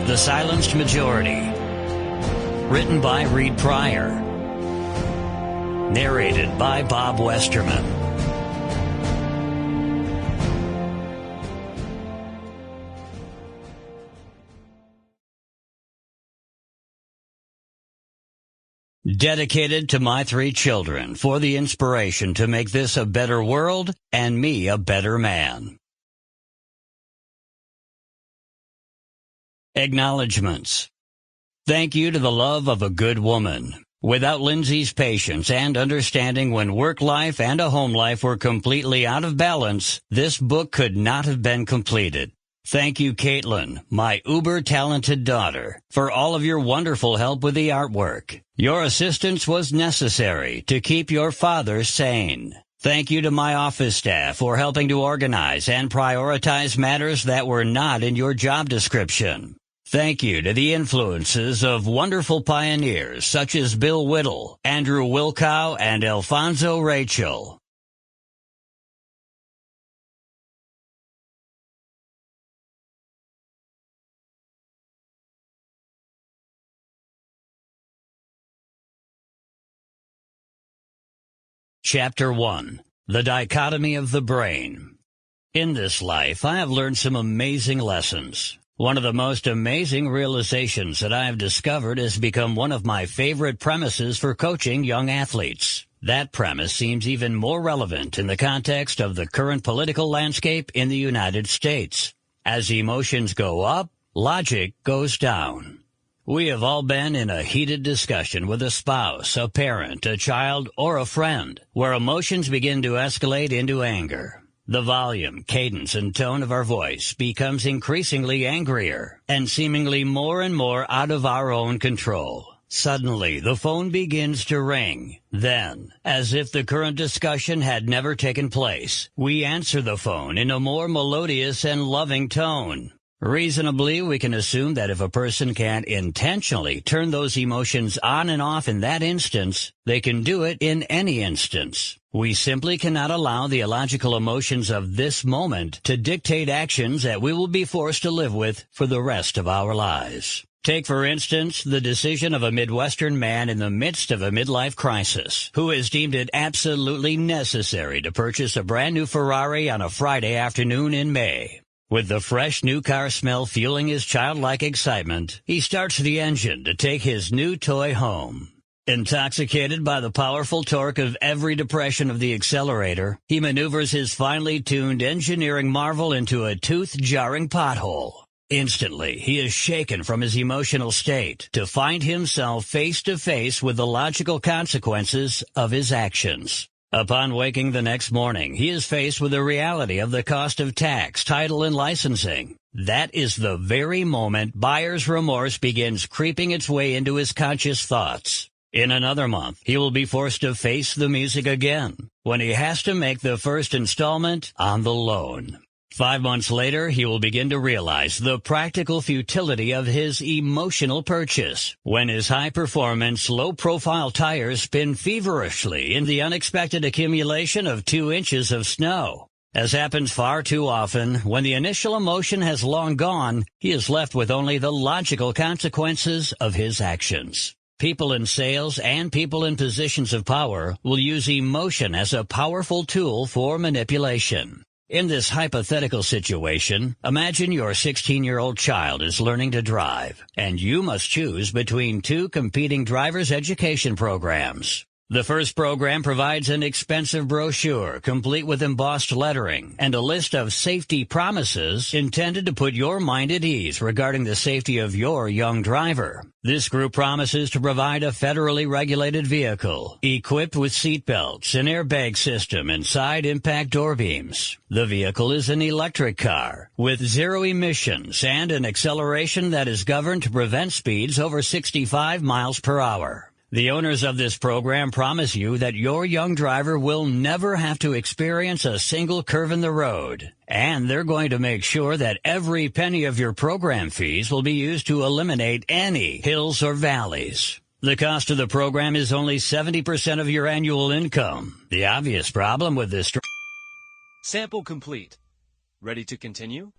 The Silenced Majority. Written by Pryor. Narrated by Bob Westerman. Dedicated to my 3 children for the inspiration to make this a better world and me a better man. Acknowledgements. Thank you to the love of a good woman. Without Lindsay's patience and understanding when work life and a home life were completely out of balance, this book could not have been completed. Thank you, Caitlin, my uber-talented daughter, for all of your wonderful help with the artwork. Your assistance was necessary to keep your father sane. Thank you to my office staff for helping to organize and prioritize matters that were not in your job description. Thank you to the influences of wonderful pioneers such as Bill Whittle, Andrew Wilkow, and Alfonso Rachel. Chapter 1. The Dichotomy of the Brain. In this life, I have learned some amazing lessons. One of the most amazing realizations that I have discovered has become one of my favorite premises for coaching young athletes. That premise seems even more relevant in the context of the current political landscape in the United States. As emotions go up, logic goes down. We have all been in a heated discussion with a spouse, a parent, a child, or a friend, where emotions begin to escalate into anger. The volume, cadence, and tone of our voice becomes increasingly angrier and seemingly more and more out of our own control. Suddenly, the phone begins to ring. Then, as if the current discussion had never taken place, we answer the phone in a more melodious and loving tone. Reasonably, we can assume that if a person can't intentionally turn those emotions on and off in that instance, they can do it in any instance. We simply cannot allow the illogical emotions of this moment to dictate actions that we will be forced to live with for the rest of our lives. Take, for instance, the decision of a Midwestern man in the midst of a midlife crisis, who has deemed it absolutely necessary to purchase a brand new Ferrari on a Friday afternoon in May. With the fresh new car smell fueling his childlike excitement, he starts the engine to take his new toy home. Intoxicated by the powerful torque of every depression of the accelerator, he maneuvers his finely tuned engineering marvel into a tooth-jarring pothole. Instantly, he is shaken from his emotional state to find himself face to face with the logical consequences of his actions. Upon waking the next morning, he is faced with the reality of the cost of tax, title, and licensing. That is the very moment buyer's remorse begins creeping its way into his conscious thoughts. In another month, he will be forced to face the music again, when he has to make the first installment on the loan. 5 months later, he will begin to realize the practical futility of his emotional purchase, when his high-performance, low-profile tires spin feverishly in the unexpected accumulation of 2 inches of snow. As happens far too often, when the initial emotion has long gone, he is left with only the logical consequences of his actions. People in sales and people in positions of power will use emotion as a powerful tool for manipulation. In this hypothetical situation, imagine your 16-year-old child is learning to drive, and you must choose between 2 competing driver's education programs. The first program provides an expensive brochure complete with embossed lettering and a list of safety promises intended to put your mind at ease regarding the safety of your young driver. This group promises to provide a federally regulated vehicle equipped with seat belts, an airbag system, and side impact door beams. The vehicle is an electric car with 0 emissions and an acceleration that is governed to prevent speeds over 65 miles per hour. The owners of this program promise you that your young driver will never have to experience a single curve in the road, and they're going to make sure that every penny of your program fees will be used to eliminate any hills or valleys. The cost of the program is only 70% of your annual income. The obvious problem with this... Sample complete. Ready to continue?